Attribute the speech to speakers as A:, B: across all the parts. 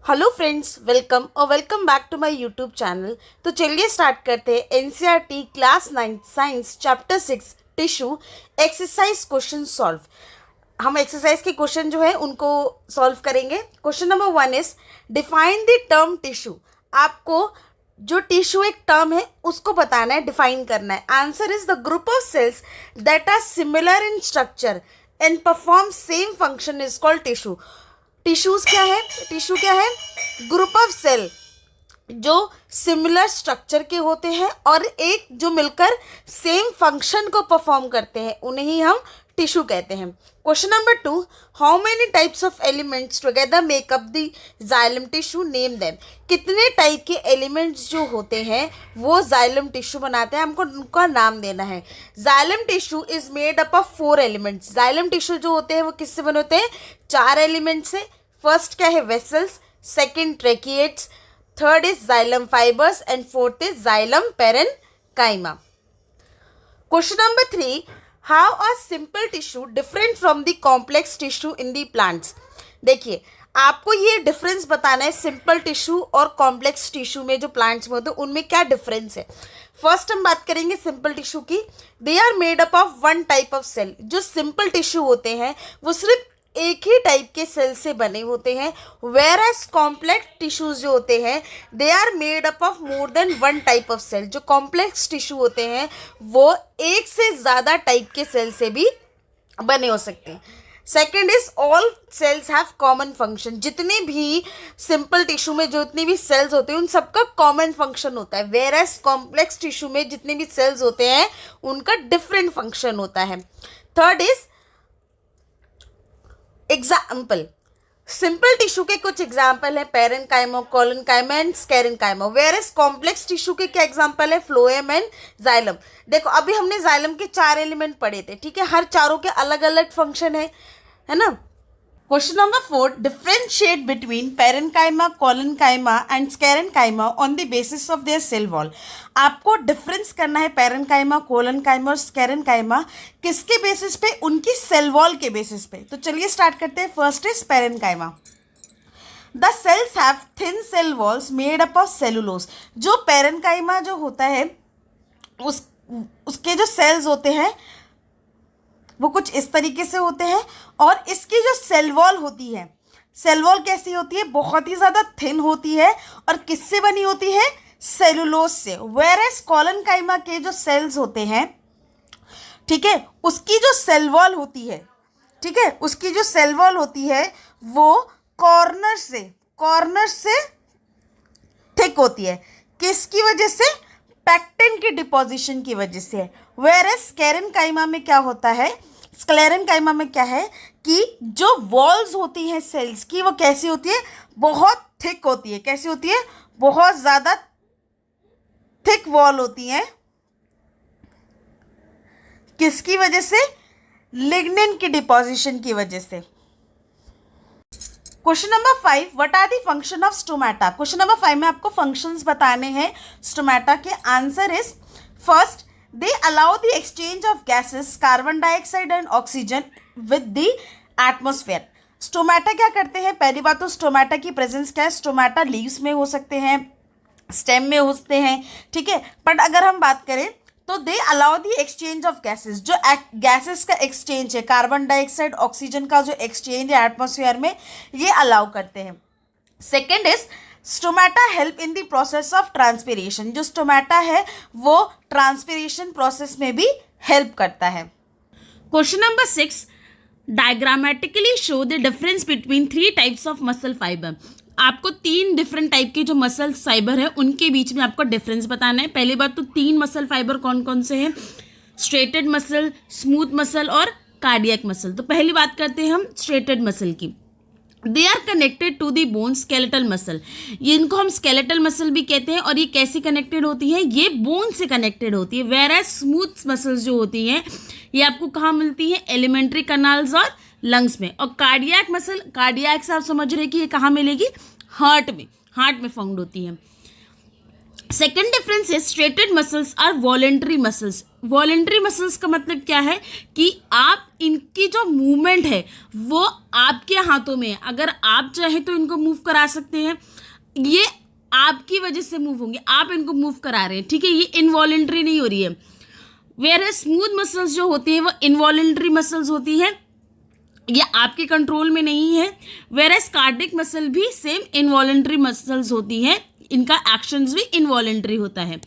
A: Hello friends, welcome back to my YouTube channel. तो चलिए start करते हैं NCERT class 9 science chapter 6 tissue exercise question solve. हम exercise के क्वेश्चन जो है उनको सॉल्व करेंगे। Question number 1 is define the term tissue. आपको जो टिश्यू एक टर्म है उसको बताना है, डिफाइन करना है। Answer is the group of cells that are similar in structure and perform same function is called tissue. Tissues क्या है? टिश्यू क्या है? ग्रुप ऑफ सेल जो सिमिलर स्ट्रक्चर के होते हैं और एक जो मिलकर सेम फंक्शन को परफॉर्म करते हैं, उन्हें ही हम टिश्यू कहते हैं। Question number 2, how many types of elements together make up the xylem tissue, name them. कितने टाइप के एलिमेंट्स जो होते हैं वो जाइलम टिश्यू बनाते हैं, हमको उनका नाम देना है। Xylem tissue is made up of 4 elements. Xylem tissue जो होते हैं वो किससे बने होते हैं? 4 एलिमेंट से। फर्स्ट क्या है? Vessels, second tracheids, third is xylem fibres and fourth is xylem parenchyma. Question number 3, how are simple tissue different from the complex tissue in the plants. देखिए, आपको ये डिफरेंस बताना है सिंपल टिश्यू और complex tissue में, जो plants में होते हैं उनमें क्या डिफरेंस है। फर्स्ट हम बात करेंगे सिंपल टिश्यू की। They are made up of one type of cell. जो सिंपल टिश्यू होते हैं वो सिर्फ एक ही टाइप के सेल से बने होते हैं, वेयर एज कॉम्प्लेक्स टिश्यूज जो होते हैं they are made up of more than one type of cell. जो कॉम्प्लेक्स टिश्यू होते हैं वो एक से ज़्यादा टाइप के सेल से भी बने हो सकते हैं। Second is all cells have common function. जितने भी सिंपल टिश्यू में जो जितने भी सेल्स होते हैं उन सबका कॉमन फंक्शन होता है, वेयर एज कॉम्प्लेक्स टिश्यू में जितने भी सेल्स होते हैं उनका डिफरेंट फंक्शन होता है। Third is example. Simple tissue के कुछ एग्जाम्पल है parenchyma, collenchyma and sclerenchyma. Whereas complex tissue के क्या एग्जाम्पल है? Phloem and xylem. देखो, अभी हमने जाइलम के 4 एलिमेंट पढ़े थे, ठीक है। हर चारों के अलग अलग फंक्शन है ना। Question number 4, differentiate between parenchyma, collenchyma and sclerenchyma on the basis of their cell wall. आपको डिफरेंस करना है पेरेन्काइमा, कोलेनकाइमा और स्केरेन्काइमा किसके बेसिस पे? उनकी सेल वॉल के बेसिस पे। तो चलिए स्टार्ट करते हैं। First is parenchyma. The cells have thin cell walls made up of cellulose. जो पेरेन्काइमा जो होता है उसके जो सेल्स होते हैं वो कुछ इस तरीके से होते हैं, और इसकी जो सेल वॉल होती है, सेल वॉल कैसी होती है? बहुत ही ज़्यादा थिन होती है, और किससे बनी होती है? सेलुलोज से। वेयर एज कोलेनकाइमा के जो सेल्स होते हैं, ठीक है, उसकी जो सेल वॉल होती है, ठीक है, उसकी जो सेल वॉल होती है वो कॉर्नर से थिक होती है। किसकी वजह से? पैक्टिन की डिपोजिशन की वजह से। वेयर एज स्केरेन्काइमा में क्या होता है? स्क्लेरेन्काइमा में क्या है कि जो वॉल्स होती हैं सेल्स की वो कैसी होती है? बहुत थिक होती है। कैसी होती है? बहुत ज़्यादा थिक वॉल होती है। किसकी वजह से? लिग्निन की डिपोजिशन की वजह से। Question number 5, what are the function of stomata. Question number 5 में आपको फंक्शंस बताने हैं स्टोमेटा के। Answer is first, they allow the exchange of gases carbon dioxide and oxygen with the atmosphere. Stomata क्या करते हैं? पहली बात तो स्टोमेटा की प्रेजेंस क्या है? स्टोमेटा लीव्स में हो सकते हैं, स्टेम में होते हैं, ठीक है। बट अगर हम बात करें तो दे allow the exchange of gases. जो गैसेस का एक्सचेंज है, कार्बन डाइऑक्साइड ऑक्सीजन का जो एक्सचेंज है एटमॉस्फेयर में, ये अलाउ करते हैं। Second is stomata help in the process of transpiration. जो स्टोमेटा है वो ट्रांसपीरेशन प्रोसेस में भी हेल्प करता है। Question number 6, diagrammatically show the difference between 3 types of muscle fibre. आपको 3 डिफरेंट टाइप के जो मसल फाइबर है उनके बीच में आपको डिफरेंस बताना है। पहली बात तो 3 मसल फाइबर कौन कौन से हैं? स्ट्रेटेड मसल, स्मूथ मसल और कार्डियक मसल। तो पहली बात करते हैं हम स्ट्रेटेड मसल की। They are connected to the bone skeletal muscle. ये इनको हम स्केलेटल मसल भी कहते हैं। और ये कैसे कनेक्टेड होती है? ये बोन से कनेक्टेड होती है। वेयर एज स्मूथ मसल्स जो होती हैं ये आपको कहाँ मिलती है? एलिमेंट्री कनाल्स और लंग्स में। और कार्डियक मसल, कार्डियक से आप समझ रहे हैं कि ये कहाँ मिलेगी? हार्ट में फाउंड होती है। सेकेंड डिफरेंस है striated muscles are voluntary muscles. Voluntary muscles का मतलब क्या है कि आप इनकी जो मूवमेंट है वो आपके हाथों में है, अगर आप चाहे तो इनको मूव करा सकते हैं, ये आपकी वजह से मूव होंगे, आप इनको मूव करा रहे हैं, ठीक है, ये इनवॉलेंट्री नहीं हो रही है। वेयर स्मूथ मसल्स जो होती है वो इनवॉलेंट्री मसल्स होती है, ये आपके कंट्रोल में नहीं है। वेयर कार्डिक मसल भी सेम इनवॉलेंट्री मसल्स होती है, इनका एक्शंस भी इनवॉलेंट्री होता है।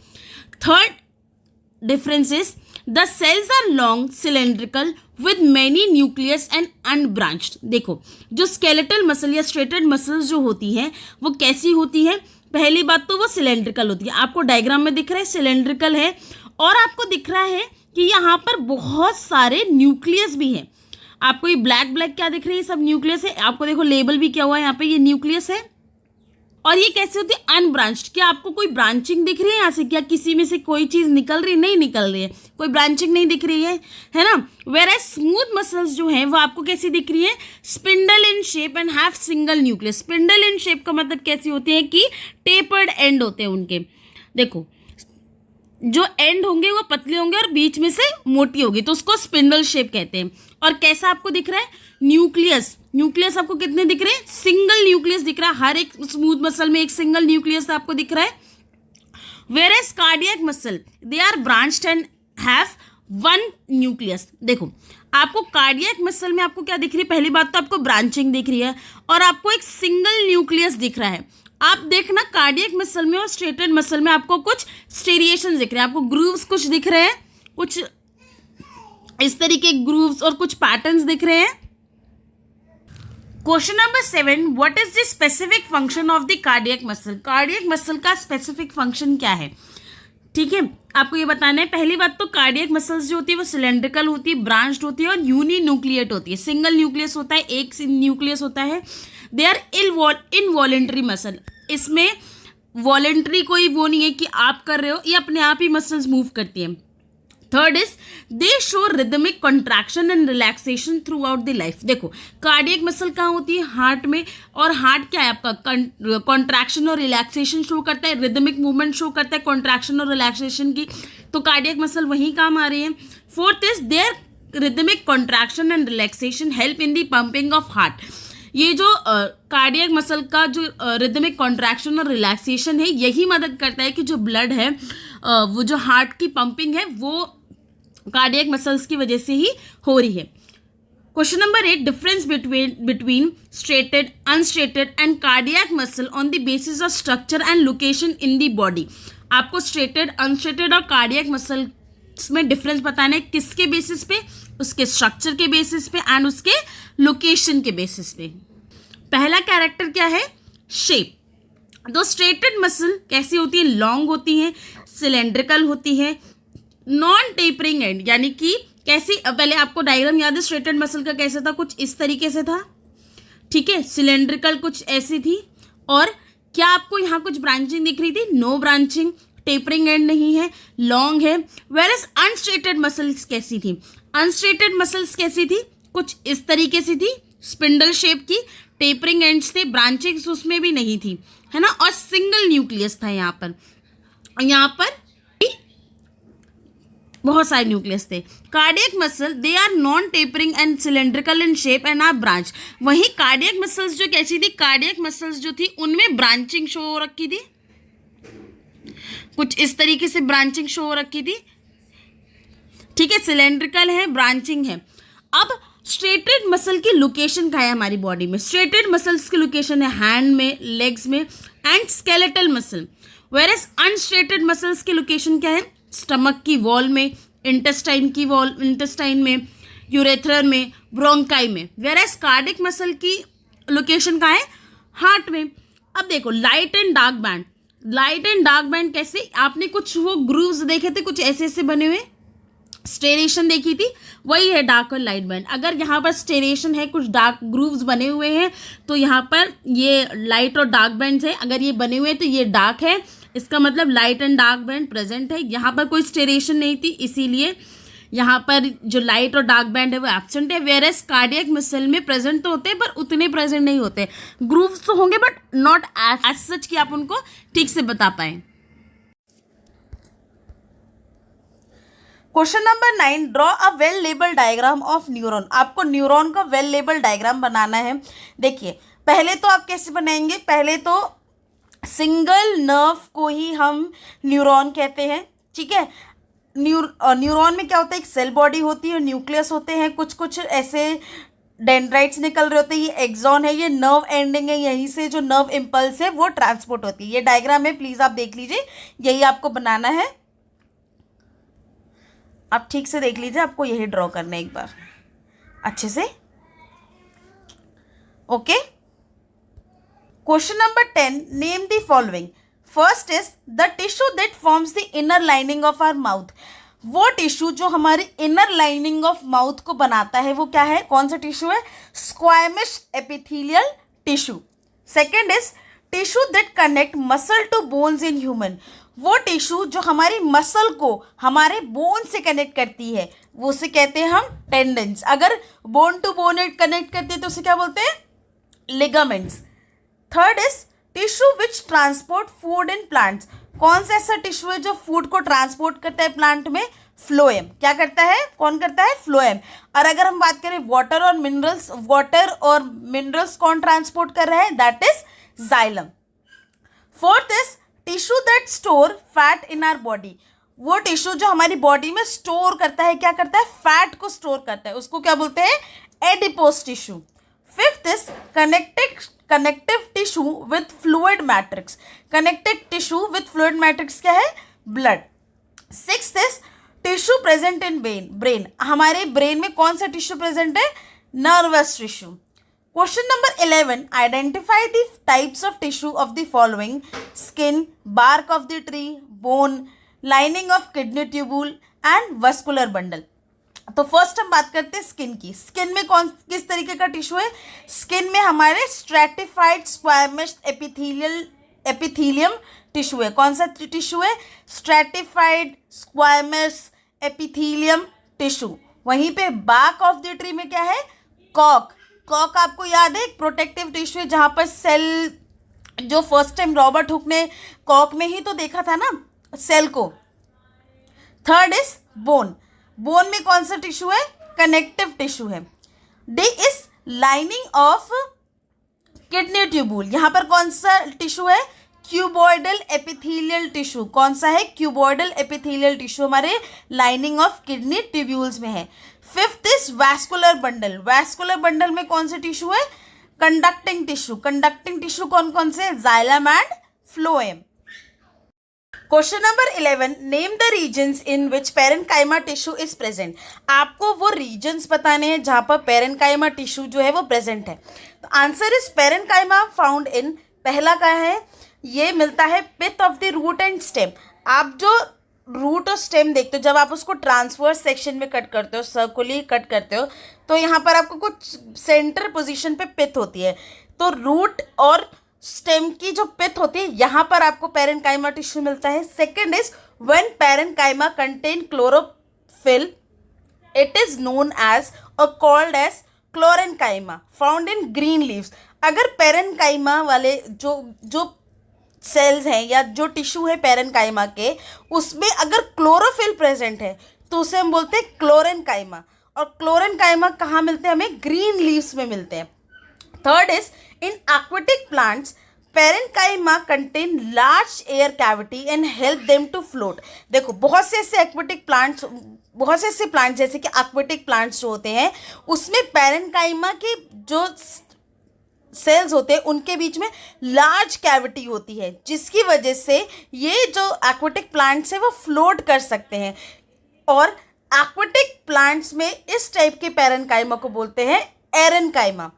A: Third difference is the cells are long cylindrical with many nucleus and unbranched. देखो, जो स्केलेटल मसल या स्ट्रेटेड मसल्स जो होती हैं वो कैसी होती है, पहली बात तो वो सिलेंड्रिकल होती है, आपको डायग्राम में दिख रहा है सिलेंड्रिकल है, और आपको दिख रहा है कि यहाँ पर बहुत सारे न्यूक्लियस भी हैं। आपको ये ब्लैक ब्लैक क्या दिख रही है, सब न्यूक्लियस है, आपको देखो लेबल भी क्या हुआ है यहाँ पे, ये न्यूक्लियस है। और ये कैसे होती है, अनब्रांच्ड, क्या आपको कोई ब्रांचिंग दिख रही है यहाँ से, क्या किसी में से कोई चीज निकल रही है, नहीं निकल रही है, कोई ब्रांचिंग नहीं दिख रही है ना। वेयर स्मूथ मसल्स जो है वो आपको कैसी दिख रही है, spindle in shape and have single nucleus. Spindle in shape का मतलब कैसी होती है कि टेपर्ड एंड होते हैं उनके, देखो जो एंड होंगे वो पतले होंगे और बीच में से मोटी होगी, तो उसको स्पिंडल शेप कहते हैं। और कैसा आपको दिख रहा है, न्यूक्लियस, न्यूक्लियस आपको कितने दिख रहे हैं, सिंगल न्यूक्लियस दिख रहा है, हर एक स्मूथ मसल में एक सिंगल न्यूक्लियस आपको दिख रहा है। Whereas cardiac muscle they are branched and have one nucleus. देखो आपको कार्डियक मसल में आपको क्या दिख रही है, पहली बात तो आपको ब्रांचिंग दिख रही है और आपको एक सिंगल न्यूक्लियस दिख रहा है। आप देखना कार्डियक मसल में और स्ट्रेटेड मसल में आपको कुछ स्टेरिएशन दिख रहे हैं, आपको ग्रूव्स कुछ दिख रहे हैं, कुछ इस तरीके ग्रूव्स और कुछ पैटर्न्स दिख रहे हैं। Question number 7, what is the specific function of the cardiac muscle. Cardiac muscle का स्पेसिफिक फंक्शन क्या है, ठीक है, आपको ये बताना है। पहली बात तो कार्डियक मसल्स जो होती है वो सिलेंड्रिकल होती है, ब्रांच्ड होती है और यूनिन्यूक्लिएट होती है, सिंगल न्यूक्लियस होता है, एक न्यूक्लियस होता है। दे आर इनवॉलेंट्री मसल, इसमें वॉलेंट्री कोई वो नहीं है कि आप कर रहे हो, ये अपने आप ही मसल्स मूव करती हैं। Third is they show rhythmic contraction and relaxation through out the life. देखो कार्डियक मसल कहाँ होती है, हार्ट में, और हार्ट क्या है आपका, कॉन्ट्रैक्शन और रिलैक्सेशन शो करता है, रिदमिक मूवमेंट शो करता है कॉन्ट्रैक्शन और रिलैक्सेशन की, तो कार्डियक मसल वहीं काम आ रही है। Fourth is their rhythmic contraction and relaxation help in the pumping of heart. ये जो कार्डियक मसल का जो रिदमिक कॉन्ट्रैक्शन और रिलैक्सेशन है यही मदद करता है कि जो ब्लड है वो जो हार्ट की पंपिंग है वो कार्डियक मसल्स की वजह से ही हो रही है। Question number 8, difference between striated, unstriated and cardiac muscle on the basis of structure and location in the body. आपको स्ट्रेटेड, अनस्ट्रेटेड और कार्डियक मसल में डिफरेंस बताना है, किसके बेसिस पे, उसके स्ट्रक्चर के बेसिस पे एंड उसके लोकेशन के बेसिस पे। पहला कैरेक्टर क्या है, शेप। तो स्ट्रेटेड मसल कैसी होती है, लॉन्ग होती है, सिलेंड्रिकल होती है, नॉन टेपरिंग एंड, यानी कि कैसी, पहले आपको डायग्राम याद है स्ट्रेटेड मसल का कैसा था, कुछ इस तरीके से था, ठीक है, सिलेंड्रिकल कुछ ऐसी थी, और क्या आपको यहाँ कुछ ब्रांचिंग दिख रही थी, नो ब्रांचिंग, टेपरिंग एंड नहीं है, लॉन्ग है। वेयरएज अनस्ट्रेटेड मसल्स कैसी थी, अनस्ट्रेटेड मसल्स कैसी थी, कुछ इस तरीके से थी, स्पिंडल शेप की, टेपरिंग एंड्स थे, ब्रांचिंग्स उसमें भी नहीं थी, है ना, और सिंगल न्यूक्लियस था यहाँ पर बहुत सारे न्यूक्लियस थे। Cardiac muscle they are non tapering and cylindrical in shape and are branch. वहीं कार्डियक मसल्स जो कैसी थी, कार्डियक मसल्स जो थी उनमें ब्रांचिंग शो हो रखी थी, कुछ इस तरीके से ब्रांचिंग शो हो रखी थी, ठीक है, सिलेंड्रिकल है, ब्रांचिंग है। अब स्ट्रेटेड मसल की लोकेशन क्या है हमारी बॉडी में, स्ट्रेटेड मसल्स की लोकेशन है हैंड में, लेग्स में and skeletal muscle. Whereas unstriated muscles की लोकेशन क्या है, स्टमक की वॉल में, इंटेस्टाइन में, यूरेथ्रर में, ब्रोंकाई में। वेयरएज कार्डियक मसल की लोकेशन क्या है, हार्ट में। अब देखो light and dark band, light and dark band कैसे, आपने कुछ वो ग्रूव्स देखे थे, कुछ ऐसे ऐसे बने हुए, स्टेरेशन देखी थी, वही है डार्क और लाइट बैंड। अगर यहाँ पर स्टेरेशन है, कुछ डार्क ग्रूव्स बने हुए हैं, तो यहाँ पर ये लाइट और डार्क बैंड है, अगर ये बने हुए हैं तो ये डार्क है, इसका मतलब light and dark band present है। यहाँ पर कोई स्टेरेशन नहीं थी, इसीलिए यहाँ पर जो लाइट और डार्क बैंड है वो एब्सेंट है। वेयरएज कार्डियक मसल में प्रेजेंट तो होते हैं पर उतने प्रेजेंट नहीं होते, ग्रूव्स तो होंगे बट नॉट एज सच कि आप उनको ठीक से बता पाएं। Question number 9, draw a well label diagram of neuron. आपको न्यूरॉन का वेल लेबल डायग्राम बनाना है। देखिए, पहले तो आप कैसे बनाएंगे, पहले तो सिंगल नर्व को ही हम न्यूरॉन कहते हैं, ठीक है। न्यूरॉन में क्या होता है, एक सेल बॉडी होती है, न्यूक्लियस होते हैं, कुछ कुछ ऐसे डेंड्राइट्स निकल रहे होते हैं, ये एक्सॉन है, ये नर्व एंडिंग है, यहीं से जो नर्व इम्पल्स है वो ट्रांसपोर्ट होती है। ये डायग्राम है, प्लीज आप देख लीजिए, यही आपको बनाना है। आप ठीक से देख लीजिए, आपको यही ड्रॉ करना है एक बार अच्छे से, okay. Question number 10, name the following. First is the tissue that forms the inner lining of our mouth. वो टिश्यू जो हमारी इनर लाइनिंग ऑफ माउथ को बनाता है वो क्या है, कौन सा टिश्यू है, squamous epithelial tissue. Second is tissue that connect muscle to bones in human. वो टिश्यू जो हमारी मसल को हमारे बोन से कनेक्ट करती है वो उसे कहते हैं हम टेंडन्स। अगर बोन टू बोन कनेक्ट करती है तो उसे क्या बोलते हैं, ligaments. Third is tissue which transport food in plants. कौन सा ऐसा टिश्यू है जो फूड को ट्रांसपोर्ट करता है प्लांट में, फ्लोएम। क्या करता है, कौन करता है, फ्लोएम। और अगर हम बात करें वाटर और मिनरल्स कौन ट्रांसपोर्ट कर रहा है, that is xylem. Fourth is tissue that store fat in our body. वो टिश्यू जो हमारी बॉडी में स्टोर करता है, क्या करता है, फैट को स्टोर करता है, उसको क्या बोलते हैं, adipose tissue. Fifth is connective tissue with fluid matrix. Connective tissue with fluid matrix क्या है, blood. Sixth is tissue present in brain. हमारे ब्रेन में कौन सा टिश्यू प्रेजेंट है, nervous tissue. Question number 11, identify the types of tissue of the following, skin, bark of the tree, bone, lining of kidney tubule and vascular bundle. तो first हम बात करते हैं स्किन की। स्किन में किस तरीके का टिश्यू है, स्किन में हमारे स्ट्रेटिफाइड स्क्वैमिश एपिथेलियम टिश्यू है। कौन सा टिश्यू है, स्ट्रेटिफाइड स्क्वैमिश एपिथेलियम टिश्यू। वहीं पे बार्क ऑफ द ट्री में क्या है, कॉक आपको याद है, एक प्रोटेक्टिव टिश्यू है जहां पर सेल, जो फर्स्ट टाइम रॉबर्ट हुक ने कॉक में ही तो देखा था ना सेल को। थर्ड इज बोन में कौन सा टिश्यू है, कनेक्टिव टिश्यू है। D is lining of kidney tubule. यहां पर कौन सा टिश्यू है, क्यूबॉइडल एपिथेलियल टिश्यू। कौन सा है, क्यूबॉइडल एपिथेलियल टिश्यू हमारे लाइनिंग ऑफ किडनी ट्यूब्यूल्स में है। फिफ्थ इज वैस्कुलर बंडल में कौन से टिश्यू है, कंडक्टिंग टिश्यू कौन कौन से, xylem and phloem. Question number 11, name the regions in which parenchyma tissue is present. आपको वो रीजन्स बताने हैं जहां पर पेरेन्काइमा टिश्यू जो है वो प्रेजेंट है। तो answer is parenchyma found in, पहला का है, ये मिलता है pith of the root and stem. आप जो रूट और स्टेम देखते हो, जब आप उसको ट्रांसवर्स सेक्शन में कट करते हो, सर्कुलरली कट करते हो, तो यहाँ पर आपको कुछ सेंटर पोजीशन पे पिथ होती है। तो रूट और स्टेम की जो पिथ होती है, यहाँ पर आपको पेरेन्काइमा टिश्यू मिलता है। Second is when parenchyma contain chlorophyll, it is known as और called as chlorenchyma found in green leaves. अगर पेरेन्काइमा वाले जो सेल्स हैं या जो टिश्यू है पेरेन्काइमा के, उसमें अगर क्लोरोफिल प्रेजेंट है तो उसे हम बोलते हैं क्लोरेन्काइमा। और क्लोरेन्काइमा कहाँ मिलते हैं, हमें ग्रीन लीव्स में मिलते हैं। Third is in aquatic plants parenchyma contain large air cavity and help them to float. देखो बहुत से ऐसे प्लांट्स जैसे कि एक्वेटिक प्लांट्स जो होते हैं उसमें पेरेन्काइमा के जो सेल्स होते हैं उनके बीच में लार्ज कैविटी होती है, जिसकी वजह से ये जो एक्वेटिक प्लांट्स है वो फ्लोट कर सकते हैं। और एक्वेटिक प्लांट्स में इस टाइप के पेरेन्काइमा को बोलते हैं aerenchyma.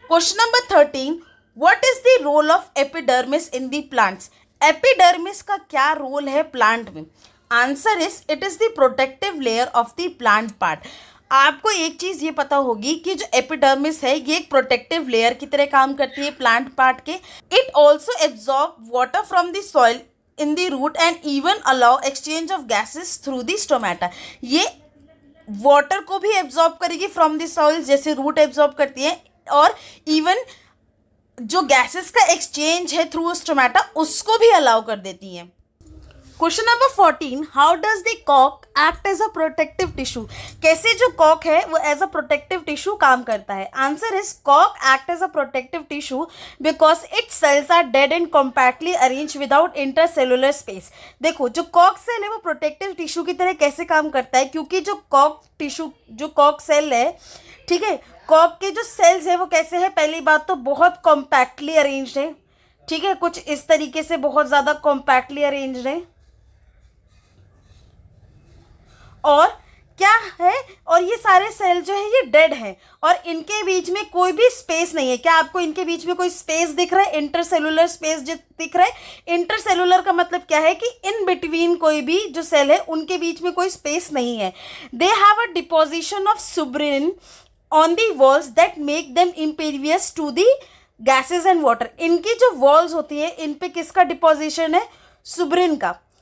A: Question number 13, what is the role of epidermis in the plants. Epidermis का क्या रोल है प्लांट में, answer is it is the protective layer of the plant part. आपको एक चीज़ ये पता होगी कि जो एपिडर्मिस है ये एक प्रोटेक्टिव लेयर की तरह काम करती है प्लांट पार्ट के। It also absorb water from the soil in the root and even allow exchange of gases through the stomata. ये वाटर को भी एब्जॉर्ब करेगी फ्रॉम द सॉइल, जैसे रूट एब्जॉर्ब करती है, और इवन जो गैसेस का एक्सचेंज है थ्रू स्टोमेटा उसको भी अलाउ कर देती हैं। Question number 14, how does the कॉक act as a protective tissue? कैसे जो कॉक है वो एज अ प्रोटेक्टिव टिश्यू काम करता है? आंसर इज कॉक act as a protective tissue because its cells are dead and compactly arrange without intercellular space. देखो जो कॉक सेल है वो प्रोटेक्टिव टिश्यू की तरह कैसे काम करता है, क्योंकि जो कॉक सेल है, ठीक है, कॉक के जो सेल्स है वो कैसे है, पहली बात तो बहुत कॉम्पैक्टली अरेंज्ड है, ठीक है, कुछ इस तरीके से बहुत ज़्यादा कॉम्पैक्टली अरेंज्ड है। और क्या है, और ये सारे सेल जो है ये डेड है और इनके बीच में कोई भी स्पेस नहीं है। क्या आपको इनके बीच में कोई स्पेस दिख रहा है? इंटरसेलुलर स्पेस जो दिख रहा है, इंटरसेलुलर का मतलब क्या है कि इन बिटवीन कोई भी जो सेल है उनके बीच में कोई स्पेस नहीं है। They have a deposition of suberin on the walls that make them impervious to the gases and water. इनकी जो वॉल्स होती है इन पे किसका डिपोजिशन है?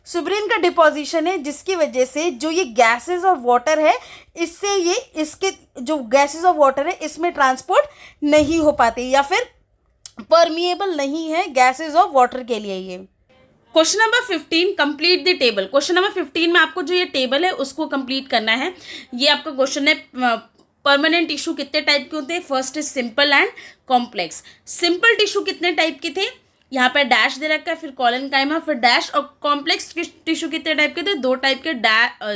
A: सुब्रिन का डिपोजिशन है, जिसकी वजह से जो ये गैसेस और वाटर है इससे ये इसके जो गैसेस और वाटर है इसमें ट्रांसपोर्ट नहीं हो पाते या फिर परमिएबल नहीं है गैसेस और वाटर के लिए ये। Question number 15, complete the table. Question number 15 में आपको जो ये टेबल है उसको कंप्लीट करना है। ये आपका क्वेश्चन है, परमानेंट टिश्यू कितने टाइप के होते हैं? First is simple and complex. Simple tissue कितने टाइप के थे? यहाँ पर डैश दे रखा है, फिर कॉलन काइमा, फिर डैश। और कॉम्प्लेक्स टिश्यू कितने टाइप के थे? 2 टाइप के,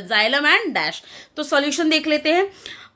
A: जाइलम एंड डैश। तो सॉल्यूशन देख लेते हैं।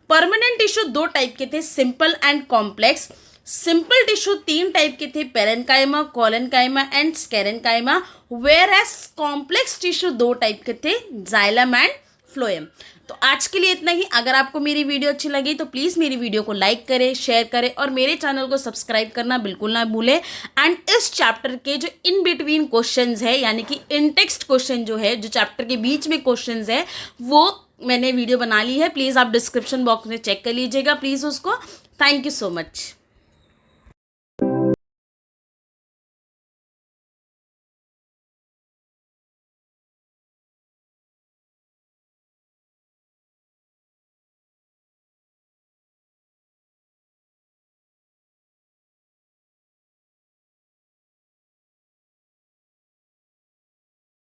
A: परमानेंट टिश्यू 2 टाइप के थे, simple and complex. Simple tissue 3 type के थे, parenchyma, collenchyma and sclerenchyma. Whereas complex tissue 2 type के थे, जाइलम एंड फ्लोएम। तो आज के लिए इतना ही। अगर आपको मेरी वीडियो अच्छी लगी तो प्लीज़ मेरी वीडियो को लाइक करें, शेयर करें और मेरे चैनल को सब्सक्राइब करना बिल्कुल ना भूलें। एंड इस चैप्टर के जो इन बिटवीन क्वेश्चंस है, यानी कि इन टेक्स्ट क्वेश्चन जो है, जो चैप्टर के बीच में क्वेश्चंस है, वो मैंने वीडियो बना ली है। प्लीज़ आप डिस्क्रिप्शन बॉक्स में चेक कर लीजिएगा प्लीज़ उसको। Thank you so much.